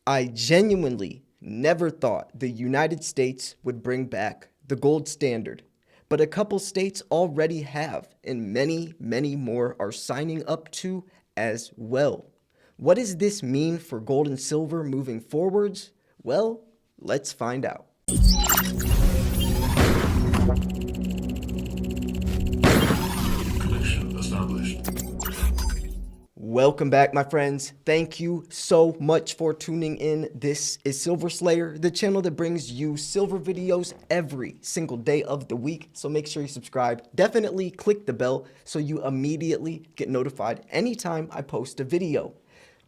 I genuinely never thought the United States would bring back the gold standard, but a couple states already have, and many, many more are signing up to as well. What does this mean for gold and silver moving forwards? Well, let's find out. Connection established. Welcome back, my friends. Thank you so much for tuning in. This is Silver Slayer, the channel that brings you silver videos every single day of the week. So make sure you subscribe. Definitely click the bell so you immediately get notified anytime I post a video.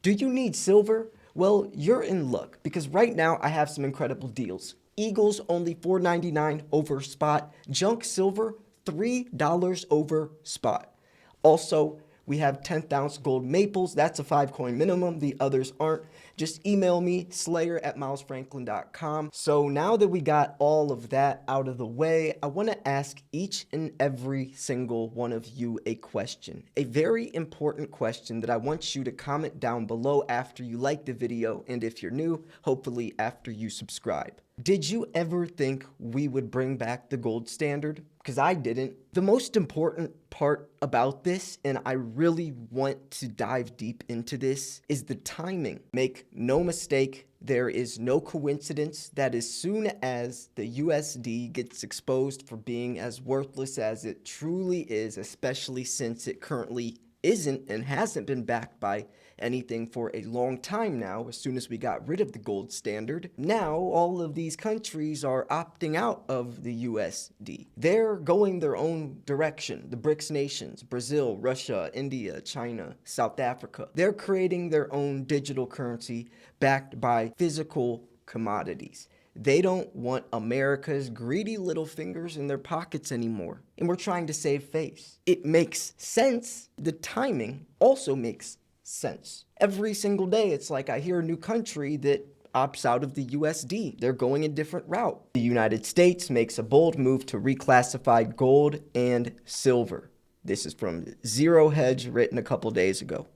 Do you need silver? Well, you're in luck because right now I have some incredible deals. Eagles only $4.99 over spot. Junk silver $3 over spot. Also, we have 10th ounce gold maples. That's a 5-coin minimum. The others aren't. Just email me, slayer@milesfranklin.com. So now that we got all of that out of the way, I want to ask each and every single one of you a question. A very important question that I want you to comment down below after you like the video, and if you're new, hopefully after you subscribe. Did you ever think we would bring back the gold standard? Because I didn't. The most important part about this, and I really want to dive deep into this, is the timing. Make no mistake, there is no coincidence that as soon as the USD gets exposed for being as worthless as it truly is, especially since it currently isn't and hasn't been backed by anything for a long time now, as soon as we got rid of the gold standard, now all of these countries are opting out of the USD. They're going their own direction. The BRICS nations, Brazil, Russia, India, China, South Africa, they're creating their own digital currency backed by physical commodities. They don't want America's greedy little fingers in their pockets anymore. And we're trying to save face. It makes sense. The timing also makes sense. Every single day, it's like I hear a new country that opts out of the USD. They're going a different route. The United States makes a bold move to reclassify gold and silver. This is from Zero Hedge, written a couple days ago.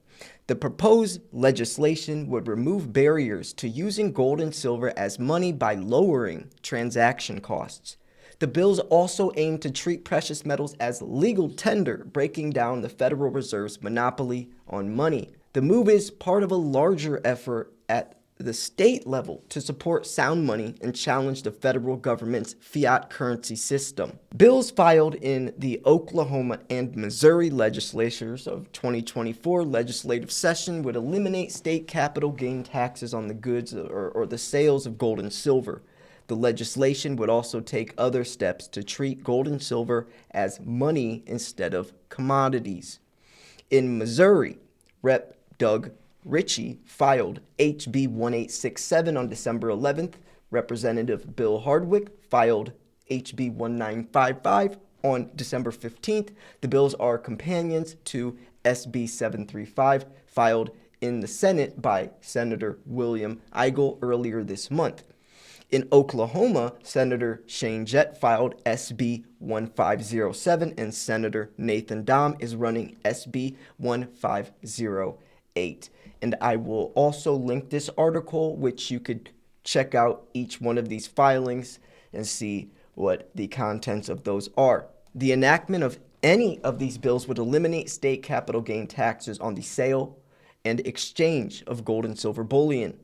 The proposed legislation would remove barriers to using gold and silver as money by lowering transaction costs. The bills also aim to treat precious metals as legal tender, breaking down the Federal Reserve's monopoly on money. The move is part of a larger effort at the state level to support sound money and challenge the federal government's fiat currency system. Bills filed in the Oklahoma and Missouri legislatures of 2024 legislative session would eliminate state capital gain taxes on the goods or the sales of gold and silver. The legislation would also take other steps to treat gold and silver as money instead of commodities. In Missouri, Rep. Doug Ritchie filed HB 1867 on December 11th. Representative Bill Hardwick filed HB 1955 on December 15th. The bills are companions to SB 735 filed in the Senate by Senator William Eigel earlier this month. In Oklahoma, Senator Shane Jett filed SB 1507 and Senator Nathan Dahm is running SB 1508. And I will also link this article, which you could check out each one of these filings and see what the contents of those are. The enactment of any of these bills would eliminate state capital gain taxes on the sale and exchange of gold and silver bullion.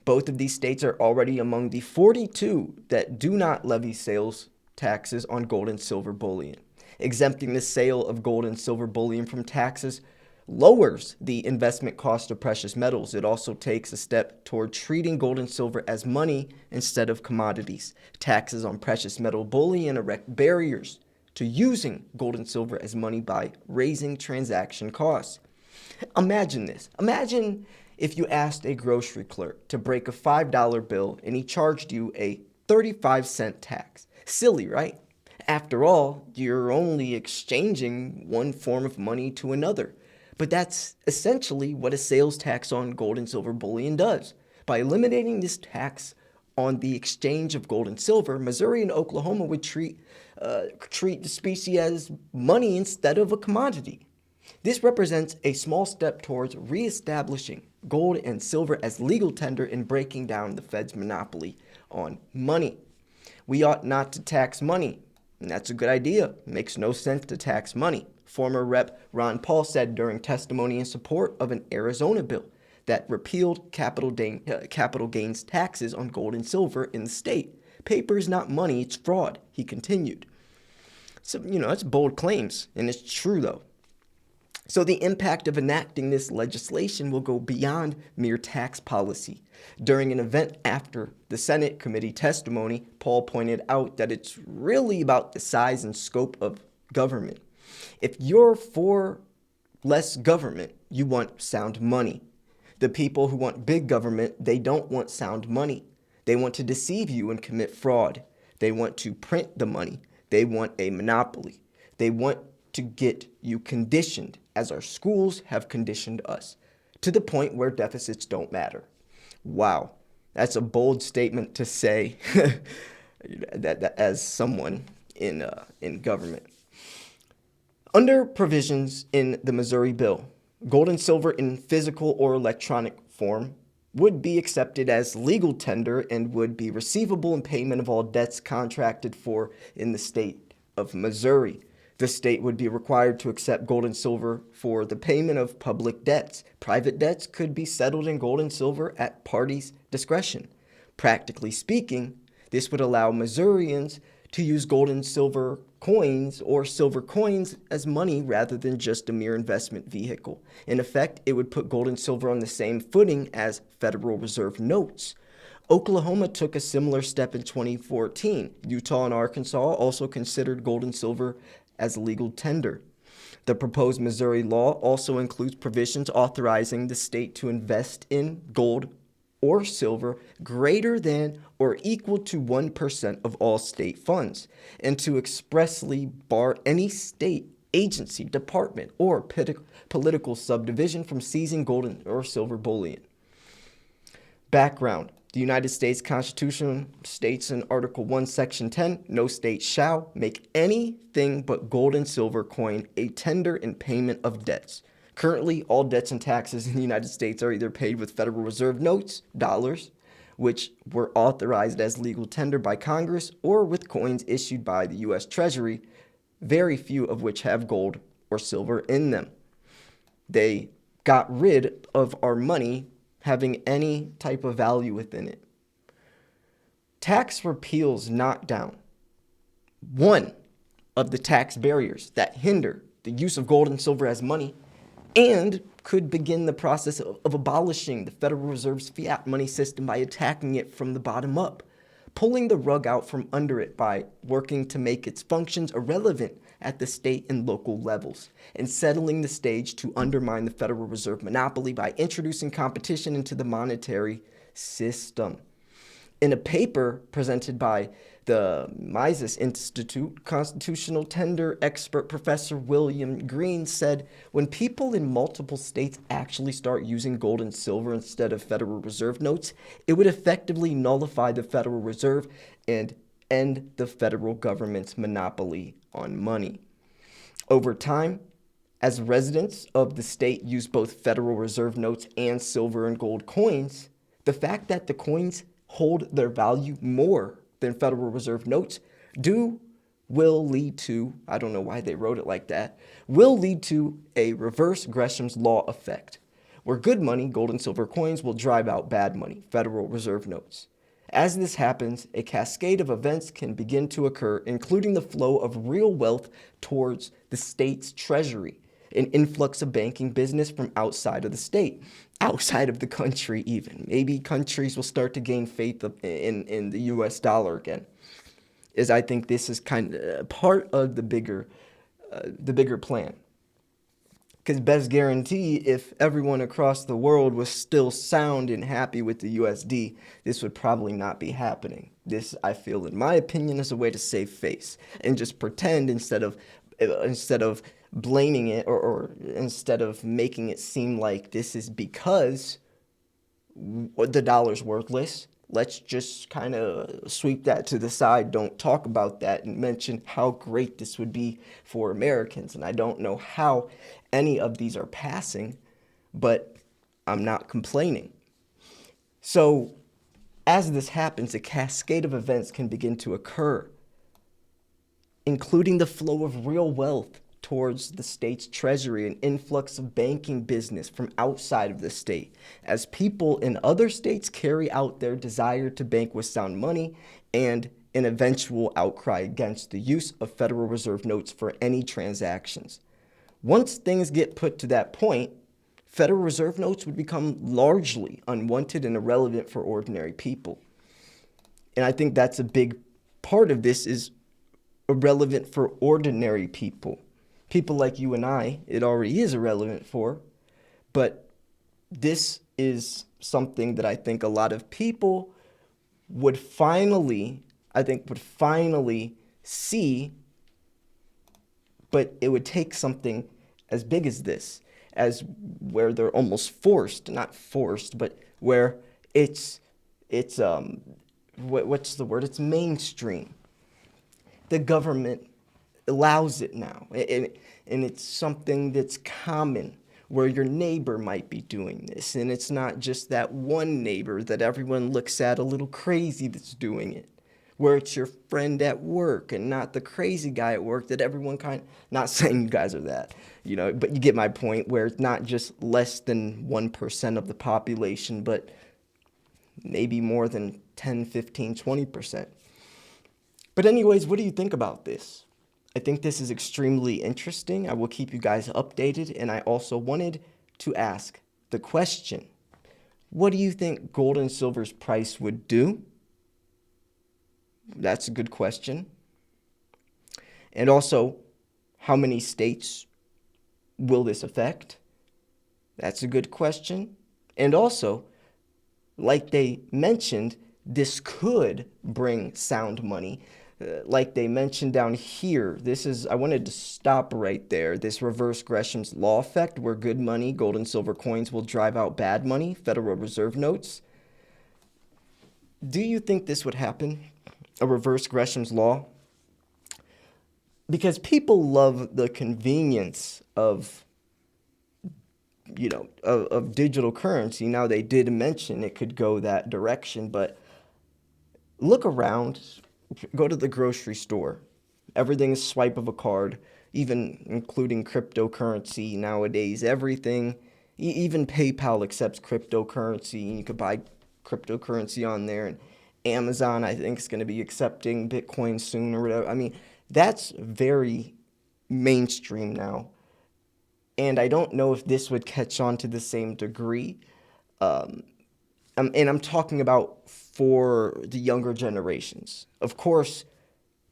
Both of these states are already among the 42 that do not levy sales taxes on gold and silver bullion. Exempting the sale of gold and silver bullion from taxes lowers the investment cost of precious metals. It also takes a step toward treating gold and silver as money instead of commodities. Taxes on precious metal bullion erect barriers to using gold and silver as money by raising transaction costs. Imagine this. Imagine if you asked a grocery clerk to break a $5 bill and he charged you a 35-cent tax. Silly, right? After all, you're only exchanging one form of money to another. But that's essentially what a sales tax on gold and silver bullion does. By eliminating this tax on the exchange of gold and silver, Missouri and Oklahoma would treat the specie as money instead of a commodity. This represents a small step towards reestablishing gold and silver as legal tender and breaking down the Fed's monopoly on money. We ought not to tax money, and that's a good idea. It makes no sense to tax money. Former Rep. Ron Paul said during testimony in support of an Arizona bill that repealed capital gains taxes on gold and silver in the state. Paper is not money, it's fraud, he continued. So, that's bold claims, and it's true, though. So the impact of enacting this legislation will go beyond mere tax policy. During an event after the Senate committee testimony, Paul pointed out that it's really about the size and scope of government. If you're for less government, you want sound money. The people who want big government, they don't want sound money. They want to deceive you and commit fraud. They want to print the money. They want a monopoly. They want to get you conditioned, as our schools have conditioned us, to the point where deficits don't matter. Wow, that's a bold statement to say that as someone in government. Under provisions in the Missouri bill, gold and silver in physical or electronic form would be accepted as legal tender and would be receivable in payment of all debts contracted for in the state of Missouri. The state would be required to accept gold and silver for the payment of public debts. Private debts could be settled in gold and silver at parties' discretion. Practically speaking, this would allow Missourians to use gold and silver coins or silver coins as money rather than just a mere investment vehicle. In effect, it would put gold and silver on the same footing as Federal Reserve notes. Oklahoma took a similar step in 2014. Utah and Arkansas also considered gold and silver as legal tender. The proposed Missouri law also includes provisions authorizing the state to invest in gold or silver greater than or equal to 1% of all state funds, and to expressly bar any state, agency, department, or political subdivision from seizing gold or silver bullion. Background. The United States Constitution states in Article 1, Section 10, no state shall make anything but gold and silver coin a tender in payment of debts. Currently, all debts and taxes in the United States are either paid with Federal Reserve notes, dollars, which were authorized as legal tender by Congress, or with coins issued by the U.S. Treasury, very few of which have gold or silver in them. They got rid of our money having any type of value within it. Tax repeals knock down one of the tax barriers that hinder the use of gold and silver as money, and could begin the process of abolishing the Federal Reserve's fiat money system by attacking it from the bottom up, pulling the rug out from under it by working to make its functions irrelevant at the state and local levels, and settling the stage to undermine the Federal Reserve monopoly by introducing competition into the monetary system. In a paper presented by the Mises Institute, constitutional tender expert Professor William Green said, when people in multiple states actually start using gold and silver instead of Federal Reserve notes, it would effectively nullify the Federal Reserve and end the federal government's monopoly on money. Over time, as residents of the state use both Federal Reserve notes and silver and gold coins, the fact that the coins hold their value more than Federal Reserve notes will lead to, I don't know why they wrote it like that, will lead to a reverse Gresham's law effect, where good money, gold and silver coins, will drive out bad money, Federal Reserve notes. As this happens, a cascade of events can begin to occur, including the flow of real wealth towards the state's treasury, an influx of banking business from outside of the state, outside of the country even. Maybe countries will start to gain faith in the U.S. dollar again, as I think this is kind of part of the bigger plan. Because best guarantee, if everyone across the world was still sound and happy with the USD, this would probably not be happening. This, I feel, in my opinion, is a way to save face and just pretend instead of blaming it or instead of making it seem like this is because the dollar's worthless. Let's just kind of sweep that to the side. Don't talk about that and mention how great this would be for Americans. And I don't know how any of these are passing, but I'm not complaining. So as this happens, a cascade of events can begin to occur, including the flow of real wealth towards the state's treasury, an influx of banking business from outside of the state, as people in other states carry out their desire to bank with sound money, and an eventual outcry against the use of Federal Reserve notes for any transactions. Once things get put to that point, Federal Reserve notes would become largely unwanted and irrelevant for ordinary people. And I think that's a big part of this, is irrelevant for ordinary people. People like you and I, it already is irrelevant for, but this is something that I think a lot of people would finally see, but it would take something as big as this, as where they're almost forced, not forced, but where it's what's the word? It's mainstream. The government allows it now, and it's something that's common, where your neighbor might be doing this, and it's not just that one neighbor that everyone looks at a little crazy that's doing it, where it's your friend at work and not the crazy guy at work that everyone not saying you guys are that, but you get my point, where it's not just less than 1% of the population, but maybe more than 10, 15, 20%. But anyways, what do you think about this? I think this is extremely interesting. I will keep you guys updated. And I also wanted to ask the question, what do you think gold and silver's price would do? That's a good question. And also, how many states will this affect? That's a good question. And also, like they mentioned, this could bring sound money. Like they mentioned down here, I wanted to stop right there. This reverse Gresham's law effect, where good money, gold and silver coins, will drive out bad money, Federal Reserve notes. Do you think this would happen? A reverse Gresham's law? Because people love the convenience of digital currency. Now, they did mention it could go that direction, but look around. Go to the grocery store. Everything is swipe of a card, even including cryptocurrency nowadays. Everything, even PayPal accepts cryptocurrency, and you could buy cryptocurrency on there. And Amazon, I think, is going to be accepting Bitcoin soon or whatever. I mean, that's very mainstream now. And I don't know if this would catch on to the same degree. And I'm talking about for the younger generations. Of course,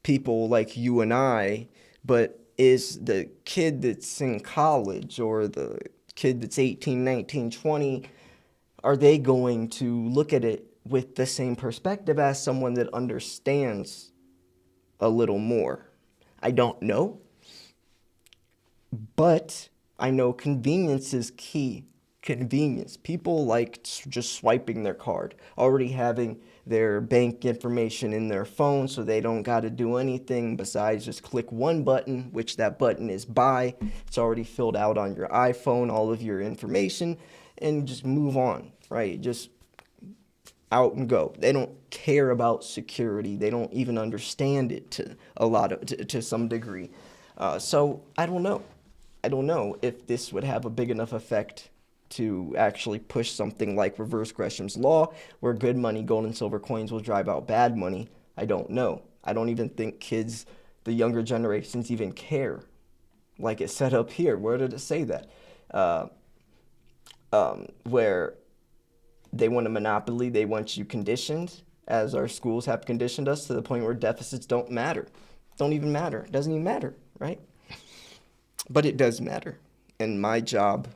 people like you and I, but is the kid that's in college or the kid that's 18, 19, 20, are they going to look at it with the same perspective as someone that understands a little more? I don't know, but I know convenience is key. Convenience. People like just swiping their card, already having their bank information in their phone, so they don't got to do anything besides just click one button, which that button is buy. It's already filled out on your iPhone, all of your information, and just move on, right? Just out and go. They don't care about security. They don't even understand it to some degree. So I don't know. I don't know if this would have a big enough effect to actually push something like reverse Gresham's law, where good money, gold and silver coins, will drive out bad money. I don't know. I don't even think kids, the younger generations, even care. Like it said up here, where did it say that? Where they want a monopoly, they want you conditioned, as our schools have conditioned us, to the point where deficits don't matter. Don't even matter. It doesn't even matter, right? But it does matter. And my job,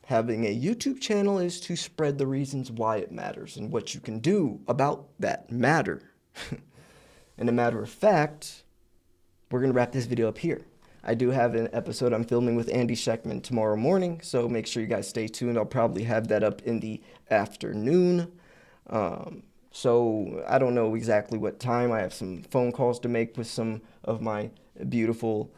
having a YouTube channel, is to spread the reasons why it matters and what you can do about that matter. And a matter of fact, we're going to wrap this video up here. I do have an episode I'm filming with Andy Scheckman tomorrow morning, so make sure you guys stay tuned. I'll probably have that up in the afternoon. So I don't know exactly what time. I have some phone calls to make with some of my beautiful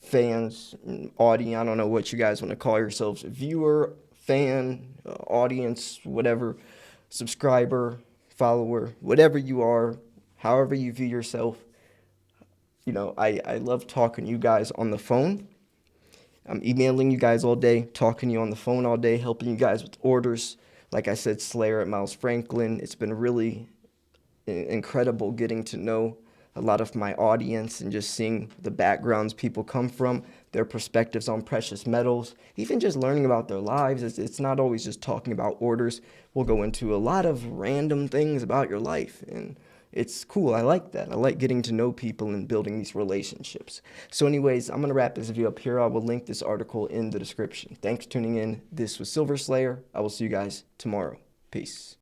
fans, audience. I don't know what you guys want to call yourselves, viewer, fan, audience, whatever, subscriber, follower, whatever you are, however you view yourself. You know, I love talking to you guys on the phone. I'm emailing you guys all day, talking to you on the phone all day, helping you guys with orders. Like I said, Slayer at Miles Franklin. It's been really incredible getting to know a lot of my audience and just seeing the backgrounds people come from, their perspectives on precious metals, even just learning about their lives. It's not always just talking about orders. We'll go into a lot of random things about your life, and it's cool. I like that. I like getting to know people and building these relationships. So anyways, I'm going to wrap this video up here. I will link this article in the description. Thanks for tuning in. This was Silver Slayer. I will see you guys tomorrow. Peace.